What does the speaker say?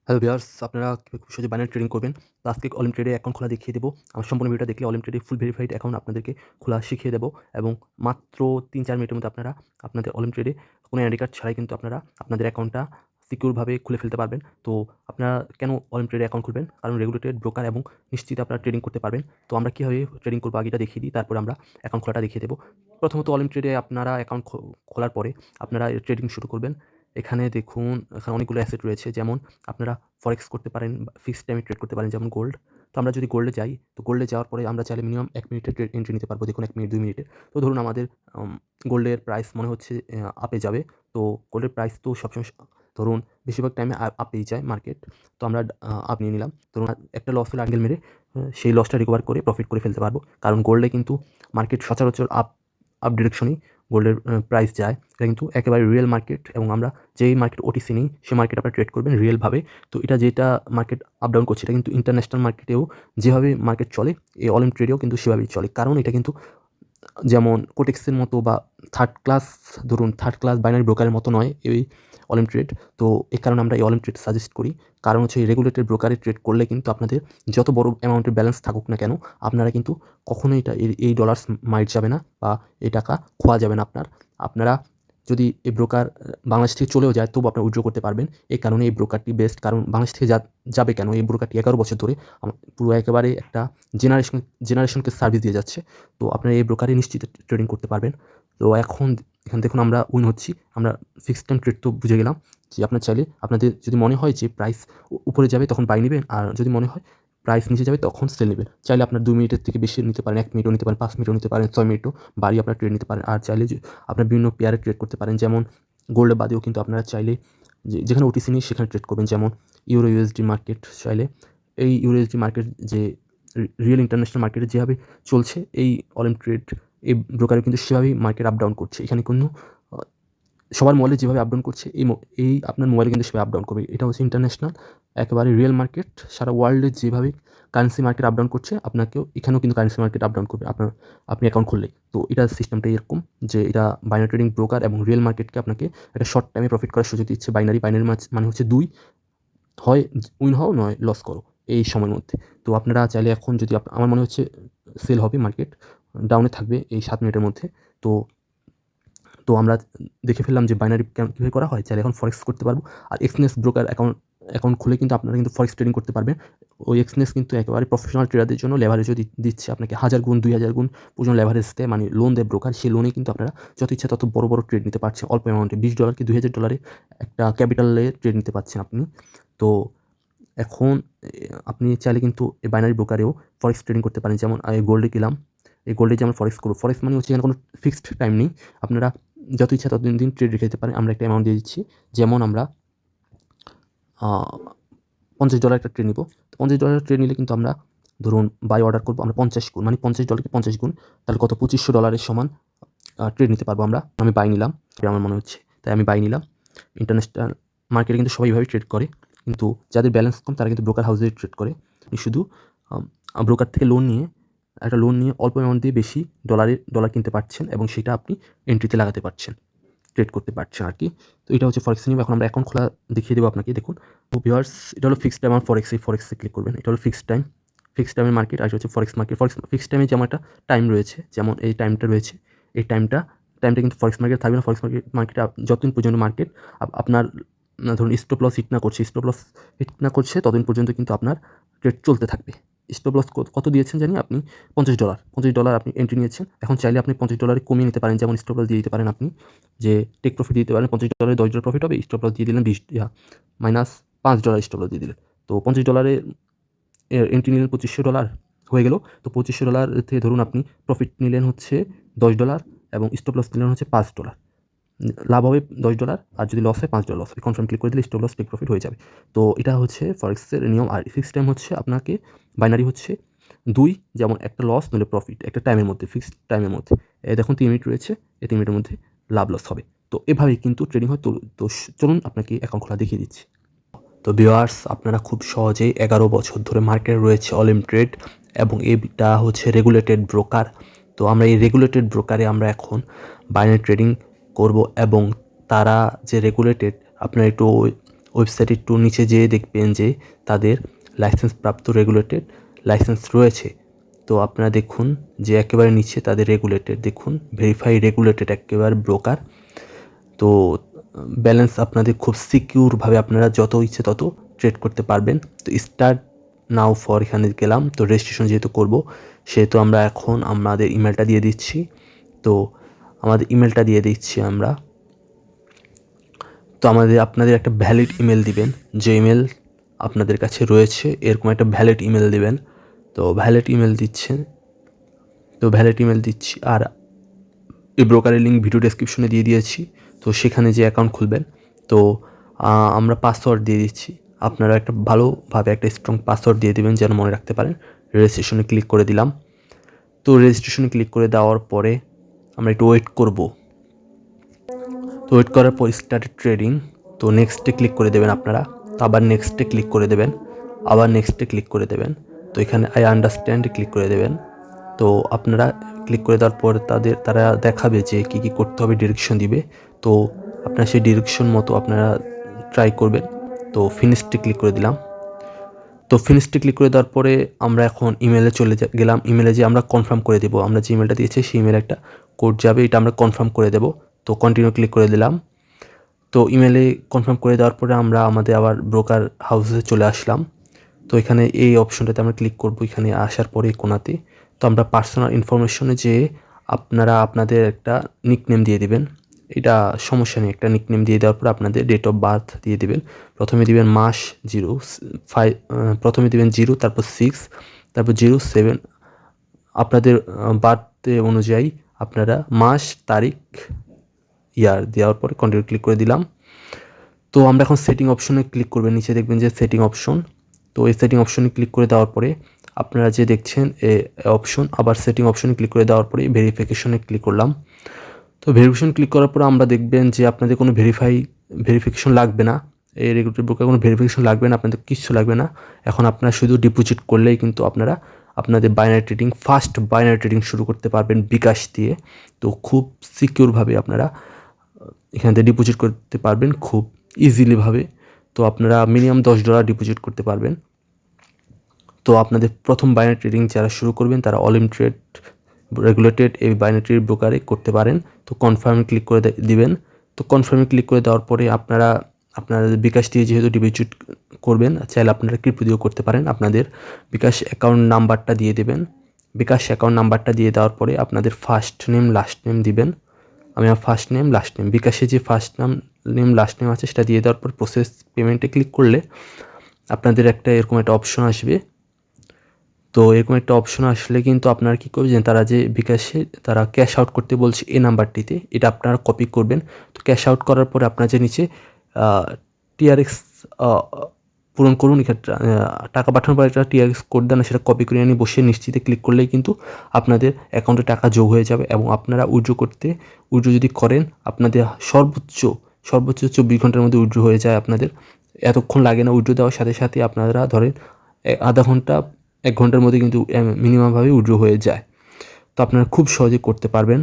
Hello viewers, আপনারা কিভাবে খুব সহজে বাইনারি ট্রেডিং করবেন। তো আজকে অলিম ট্রেডে অ্যাকাউন্ট খোলা দেখিয়ে দেবো। আমার সম্পূর্ণ ভিডিওটা দেখলে অলিম ট্রেডে ফুল ভেরিফাইড অ্যাকাউন্ট আপনাদেরকে খোলা শিখিয়ে দেবো এবং মাত্র ৩-৪ মিনিটের মধ্যে আপনারা আপনাদের অলিম ট্রেডে কোনো আইডি কার্ড ছাড়াই কিন্তু আপনারা আপনাদের অ্যাকাউন্টটা সিকিউরভাবে খুলে ফেলতে পারবেন। তো আপনারা কেন অলিম ট্রেডে অ্যাকাউন্ট খুলবেন? কারণ রেগুলেটেড ব্রোকার এবং নিশ্চিত আপনারা ট্রেডিং করতে পারবেন। তো আমরা কীভাবে ট্রেডিং করবো আগে এটা দেখিয়ে দিই, তারপরে আমরা অ্যাকাউন্ট খোলাটা দেখিয়ে দেবো। প্রথমত অলিম ট্রেডে আপনারা অ্যাকাউন্ট খোলার পরে আপনারা ট্রেডিং শুরু করবেন। এখানে দেখুন, এখানে অনেকগুলো অ্যাসেট রয়েছে, যেমন আপনারা ফরেক্স করতে পারেন, ফিক্সড টাইমে ট্রেড করতে পারেন, যেমন গোল্ড। তো আমরা যদি গোল্ডে যাই, তো গোল্ডে যাওয়ার পরে আমরা চাইলে মিনিমাম ১ মিনিটের এন্ট্রি নিতে পারবো। দেখুন ১ মিনিট ২ মিনিটের। তো ধরুন আমাদের গোল্ডের প্রাইস মনে হচ্ছে আপে যাবে। তো গোল্ডের প্রাইস তো সবসময় ধরুন বেশিরভাগ টাইমে আপেই যায় মার্কেট। তো আমরা আপ নিয়ে নিলাম। ধরুন একটা লস হলে আঙ্গেল মেরে সেই লসটা রিকভার করে প্রফিট করে ফেলতে পারবো। কারণ গোল্ডে কিন্তু মার্কেট সচরাচর আপ ডিরেকশনেই গোল্ডের প্রাইস যায়। এটা কিন্তু একেবারে রিয়েল মার্কেট এবং আমরা যেই মার্কেট ওটিসি নেই সে মার্কেট আপনারা ট্রেড করবেন রিয়েলভাবে। তো এটা যেটা মার্কেট আপ ডাউন করছে, এটা কিন্তু ইন্টারন্যাশনাল মার্কেটেও যেভাবে মার্কেট চলে, এই অলিম ট্রেডেও কিন্তু সেভাবেই চলে। কারণ এটা কিন্তু যেমন কোটেক্সের মতো বা থার্ড ক্লাস বাইনারি ব্রোকারের মতো নয় এই অলিম ট্রেড। তো এই কারণে আমরা এই অলিম ট্রেড সাজেস্ট করি। কারণ হচ্ছে এই রেগুলেটেড ব্রোকারে ট্রেড করলে কিন্তু আপনাদের যত বড় অ্যামাউন্টের ব্যালেন্স থাকুক না কেন, আপনারা কিন্তু কখনোই এটা এই ডলার্স মাইট যাবে না বা এই টাকা খোয়া যাবে না আপনারা যদি এই ব্রোকার বাংলাদেশ থেকে চলেও যায় তবু আপনারা উইথড্র করতে পারবেন। এই কারণে এই ব্রোকারটি বেস্ট। কারণ বাংলাদেশ থেকে যাবে কেন, এই ব্রোকারটি ১১ বছর ধরে পুরো একেবারে একটা জেনারেশনকে সার্ভিস দিয়ে যাচ্ছে। তো আপনারা এই ব্রোকারে নিশ্চিত ট্রেডিং করতে পারবেন। তো এখানে দেখুন আমরা উইন হচ্ছি। আমরা ফিক্সড টাইম ট্রেড তো বুঝে গেলাম যে আপনার চাইলে আপনাদের যদি মনে হয় যে প্রাইস উপরে যাবে তখন বাই নেবেন, আর যদি মনে হয় প্রাইস নিচে যাবে তখন সেল নেবেন। চাইলে আপনার ২ মিনিটের থেকে বেশি নিতে পারেন, ১ মিনিটও নিতে পারেন, ৫ মিনিটও নিতে পারেন, ৬ মিনিটও বাড়িয়ে আপনারা ট্রেড নিতে পারেন। আর চাইলে আপনার বিভিন্ন পেয়ারে ট্রেড করতে পারেন, যেমন গোল্ডের বাদেও কিন্তু আপনারা চাইলে যেখানে ওটিসি নেই সেখানে ট্রেড করবেন, যেমন ইউরো ইউএসডি মার্কেট। চাইলে এই ইউরো ইউএসডি মার্কেট যে রিয়েল ইন্টারন্যাশনাল মার্কেটে যেভাবে চলছে, এই অলিম ট্রেড এই ব্রোকারে কিন্তু সেভাবেই মার্কেট আপ ডাউন করছে। এখানে কোনো সবার মোবাইলে যেভাবে আপ ডাউন করছে এই আপনার মোবাইলে কিন্তু সেভাবে আপ ডাউন করবে। এটা হচ্ছে ইন্টারন্যাশনাল একেবারে রিয়েল মার্কেট। সারা ওয়ার্ল্ডে যেভাবে কারেন্সি মার্কেট আপ ডাউন করছে, আপনাকেও এখানেও কিন্তু কারেন্সি মার্কেট আপ ডাউন করবে আপনি অ্যাকাউন্ট খুললেই। তো এটার সিস্টেমটা এরকম যে এটা বাইনারি ট্রেডিং ব্রোকার এবং রিয়েল মার্কেটকে আপনাকে একটা শর্ট টাইমে প্রফিট করার সুযোগ দিচ্ছে। বাইনারি মানে হচ্ছে ২, হয় উইন হও নয় লস করো এই সময়ের মধ্যে। তো আপনারা চাইলে এখন যদি আমার মনে হচ্ছে সেল হবে, মার্কেট ডাউনে থাকবে এই ৭ মিনিটের মধ্যে। তো তো আমরা দেখে ফেললাম যে বাইনারি কীভাবে করা হয়। চাইলে এখন ফরেক্স করতে পারবো। আর এক্সনেস ব্রোকার অ্যাকাউন্ট খুলে কিন্তু আপনারা কিন্তু ফরেক্স ট্রেডিং করতে পারবেন। ওই এক্সনেস কিন্তু একেবারে প্রফেশনাল ট্রেডারদের জন্য লেভারেজও দিচ্ছে আপনাকে ১,০০০ গুণ ২,০০০ গুণ পর্যন্ত লেভারেজ দেয়, মানে লোন দেয় ব্রোকার। সেই লোনে কিন্তু আপনারা যত ইচ্ছা তত বড় বড় ট্রেড নিতে পারছেন অল্প অ্যামাউন্টে। $২০ কি $২,০০০ একটা ক্যাপিটালে ট্রেড নিতে পারছেন আপনি। তো এখন আপনি চাইলে কিন্তু এই বাইনারি ব্রোকারেও ফরেক্স ট্রেডিং করতে পারেন। যেমন গোল্ডে গেলাম, এই গোল্ডে যে আমরা ফরেক্স করবো, ফরেক্স মানে হচ্ছে এখানে কোনো ফিক্সড টাইম নেই। আপনারা যত ইচ্ছা ততদিন ট্রেড রেখে দিতে পারেন। আমরা একটা অ্যামাউন্ট দিয়ে দিচ্ছি, যেমন আমরা $50 একটা ট্রেড নিব। তো $50 ট্রেড নিলে কিন্তু আমরা ধরুন বাই অর্ডার করবো আমরা 50 গুণ, মানে $50 কে 50 গুণ, তাহলে কত $২৫০০ সমান ট্রেড নিতে পারবো আমরা। আমি বাই নিলাম, আমার মনে হচ্ছে, তাই আমি বাই নিলাম। ইন্টারন্যাশনাল মার্কেটে কিন্তু সবাই এভাবেই ট্রেড করে, কিন্তু যাদের ব্যালেন্স কম তারা কিন্তু ব্রোকার হাউসে ট্রেড করে। শুধু ব্রোকার থেকে লোন নিয়ে অল্প অ্যামাউন্ট দিয়ে বেশি ডলার কিনতে পারছেন এবং সেটা আপনি এন্ট্রিতে লাগাতে পারছেন, ট্রেড করতে পারছেন আর কি। তো এটা হচ্ছে ফরেক্স নিয়ে। এখন আমরা অ্যাকাউন্ট খোলা দেখিয়ে দেবো আপনাকে। দেখুন তো ভিউয়ার্স, এটা হলো ফিক্সড টাইম। আমার ফরেক্সে ক্লিক করবেন। এটা হলো ফিক্সড টাইমের মার্কেট, আর হচ্ছে ফরেক্স মার্কেট। ফিক্সড টাইমে যেমন একটা টাইম রয়েছে, যেমন এই টাইমটা রয়েছে, এই টাইমটা কিন্তু ফরেক্স মার্কেট থাকবে না। ফরেক্স মার্কেটে যতদিন পর্যন্ত মার্কেট আপনার ধরুন স্টপ লস হিট না করছে ততদিন পর্যন্ত কিন্তু আপনার ট্রেড চলতে থাকবে। স্টপ লস কত দিয়েছেন জানি আপনি? $50 আপনি এন্ট্রি নিয়েছেন। এখন চাইলে আপনি $50 কমিয়ে নিতে পারেন, যেমন স্টপ লস দিয়ে দিতে পারেন আপনি, যে টেক প্রফিট দিতে পারেন। $50 $10 প্রফিট হবে, স্টপ লস দিয়ে দিলেন মাইনাস $5 স্টপ লস দিয়ে দিলেন। তো $50 এন্ট্রি নিলেন, $২৫০০ হয়ে গেল। তো $২৫০০ থেকে ধরুন আপনি প্রফিট নিলেন হচ্ছে $10 এবং স্টপ লস নিলেন হচ্ছে $5। লাভ হবে $10, আর যদি লস হয় $5 লস হবে। কনফার্ম ক্লিক করে দিলে স্টপ লস টেক প্রফিট হয়ে যাবে। তো এটা হচ্ছে ফরেক্সের নিয়ম। আর ফিক্সড টাইম হচ্ছে আপনাকে বাইনারি হচ্ছে ২, যেমন একটা লস নইলে প্রফিট একটা টাইমের মধ্যে, ফিক্সড টাইমের মধ্যে। দেখুন ৩ মিনিট রয়েছে, এই ৩ মিনিটের মধ্যে লাভ লস হবে। তো এভাবেই কিন্তু ট্রেডিং হয়। তো চলুন আপনাকে অ্যাকাউন্ট খোলা দেখিয়ে দিচ্ছি। তো ভিউয়ার্স, আপনারা খুব সহজেই ১১ বছর ধরে মার্কেটে রয়েছে অলিম ট্রেড এবং এটা হচ্ছে রেগুলেটেড ব্রোকার। তো আমরা এই রেগুলেটেড ব্রোকারে আমরা এখন বাইনারি ট্রেডিং করব এবং তারা যে রেগুলেটেড, আপনারা একটু ওয়েবসাইটে একটু নিচে যেয়ে দেখবেন যে তাদের লাইসেন্স প্রাপ্ত রেগুলেটেড লাইসেন্স রয়েছে। তো আপনারা দেখুন যে একেবারে নিচে তাদের রেগুলেটেড, দেখুন ভেরিফাই রেগুলেটেড একেবারে ব্রোকার। তো ব্যালেন্স আপনাদের খুব সিকিউরভাবে আপনারা যত ইচ্ছে তত ট্রেড করতে পারবেন। তো স্টার্ট নাও ফর এখানে গেলাম। তো রেজিস্ট্রেশন যেহেতু করব সেহেতু আমরা এখন আমাদের ইমেলটা দিয়ে দিচ্ছি। তো আমাদের ইমেলটা দিয়ে দিচ্ছি আমরা। তো আপনাদের একটা ভ্যালিড ইমেল দিবেন, যে ইমেল আপনাদের কাছে রয়েছে এরকম একটা ভ্যালিড ইমেল দিবেন। তো ভ্যালিড ইমেল দিচ্ছেন, তো ভ্যালিড ইমেল দিচ্ছি। আর এই ব্রোকারের লিঙ্ক ভিডিও ডেসক্রিপশনে দিয়ে দিয়েছি, তো সেখানে যে অ্যাকাউন্ট খুলবেন। তো আমরা পাসওয়ার্ড দিয়ে দিচ্ছি, আপনারা একটা ভালোভাবে একটা স্ট্রং পাসওয়ার্ড দিয়ে দেবেন যেন মনে রাখতে পারেন। রেজিস্ট্রেশনে ক্লিক করে দিলাম। তো রেজিস্ট্রেশনে ক্লিক করে দেওয়ার পরে আমরা একটু ওয়েট করব। তো ওয়েট করার পর স্টার্ট ট্রেডিং। তো নেক্সটে ক্লিক করে দেবেন আপনারা, তো আবার নেক্সটে ক্লিক করে দেবেন, আবার নেক্সটে ক্লিক করে দেবেন। তো এখানে আই আন্ডারস্ট্যান্ডে ক্লিক করে দেবেন। তো আপনারা ক্লিক করে দেওয়ার পর তারা দেখাবে যে কী কী করতে হবে, ডিরেকশন দিবে। তো আপনারা সেই ডিরেকশন মতো আপনারা ট্রাই করবেন। তো ফিনিশটে ক্লিক করে দিলাম। তো ফিনিশটে ক্লিক করে দেওয়ার পরে আমরা এখন ইমেলে চলে গেলাম। ইমেলে যে আমরা কনফার্ম করে দেবো, আমরা যে ইমেলটা দিয়েছি সেই ইমেলে একটা কোড যাবে, এটা আমরা কনফার্ম করে দেবো। তো কন্টিনিউ ক্লিক করে দিলাম। তো ইমেলে কনফার্ম করে দেওয়ার পরে আমরা আমাদের আবার ব্রোকার হাউসে চলে আসলাম। তো এখানে এই অপশনটাতে আমরা ক্লিক করব। এখানে আসার পরে কোনাতে তো আমরা পার্সোনাল ইনফরমেশনে যে আপনারা আপনাদের একটা নিকনেম দিয়ে দিবেন, এটা সমস্যা নেই। একটা নিকনেম দিয়ে দেওয়ার পর আপনাদের ডেট অফ বার্থ দিয়ে দিবেন। প্রথমে দিবেন মাস 05, প্রথমে দিবেন 0, তারপর 6, তারপর 07। আপনাদের বার্থডে অনুযায়ী আপনারা মাস, তারিখ, ইয়ার দেওয়ার পরে কন্টিনিউ ক্লিক করে দিলাম। তো আমরা এখন সেটিং অপশনে ক্লিক করবেন, নিচে দেখবেন যে সেটিং অপশন। তো এই সেটিং অপশনে ক্লিক করে দেওয়ার পরে আপনারা যে দেখছেন এই অপশন, আবার সেটিং অপশনে ক্লিক করে দেওয়ার পরে ভেরিফিকেশনে ক্লিক করলাম। তো ভেরিফিকেশন ক্লিক করার পরে আমরা দেখবেন যে আপনাদের কোনো ভেরিফিকেশন লাগবে না। এই রেগুলেটরি ব্রোকার কোনো ভেরিফিকেশন লাগবে না, আপনাদের কিচ্ছু লাগবে না। এখন আপনারা শুধু ডিপোজিট করলেই কিন্তু আপনারা আপনাদের binary trading, fast binary trading শুরু করতে পারবেন বিকাশ দিয়ে। তো খুব সিকিউরভাবে আপনারা এখান থেকে ডিপোজিট করতে পারবেন খুব ইজিলিভাবে। তো আপনারা মিনিমাম $10 ডিপোজিট করতে পারবেন। তো আপনাদের প্রথম বাইনারি ট্রেডিং যারা শুরু করবেন তারা অলিম ট্রেড রেগুলেটেড এই বাইনারি ট্রেড ব্রোকারে করতে পারেন। তো কনফার্মে ক্লিক করে দিবেন। তো কনফার্মে ক্লিক করে দেওয়ার পরে আপনাদের বিকাশ দিয়ে যেহেতু ডিপোজিট করবেন, চাইলে আপনারা ক্রিপ্টো দিয়েও করতে পারেন। আপনাদের বিকাশ অ্যাকাউন্ট নাম্বারটা দিয়ে দেবেন। বিকাশ অ্যাকাউন্ট নাম্বারটা দিয়ে দেওয়ার পরে আপনাদের ফার্স্ট নেম লাস্ট নেম দিবেন। আমি আমার ফার্স্ট নেম লাস্ট নেম, বিকাশে যে ফার্স্ট নেম লাস্ট নেম আছে সেটা দিয়ে দেওয়ার পর প্রসেস পেমেন্টে ক্লিক করলে আপনাদের একটা এরকম একটা অপশন আসবে। তো এরকম একটা অপশন আসলে কিন্তু আপনারা কী করবেন, তারা যে বিকাশে তারা ক্যাশ আউট করতে বলছে এই নাম্বারটিতে, এটা আপনারা কপি করবেন। তো ক্যাশ আউট করার পরে আপনার যে নিচে টিআরএক্স পূরণ করুন, এখানে টাকা পাঠানোর পরে একটা টিআরএক্স কোড দেন, সেটা কপি করে নিয়ে বসে নিশ্চিতে ক্লিক করলেই কিন্তু আপনাদের অ্যাকাউন্টে টাকা যোগ হয়ে যাবে। এবং আপনারা উইথড্র যদি করেন আপনাদের সর্বোচ্চ 24 ঘন্টার মধ্যে উইথড্র হয়ে যায়। আপনাদের এতক্ষণ লাগে না, উইথড্র দেওয়ার সাথে সাথে আপনারা ধরেন আধা ঘন্টা 1 ঘন্টার মধ্যে কিন্তু মিনিমামভাবে উইথড্র হয়ে যায়। তো আপনারা খুব সহজে করতে পারবেন।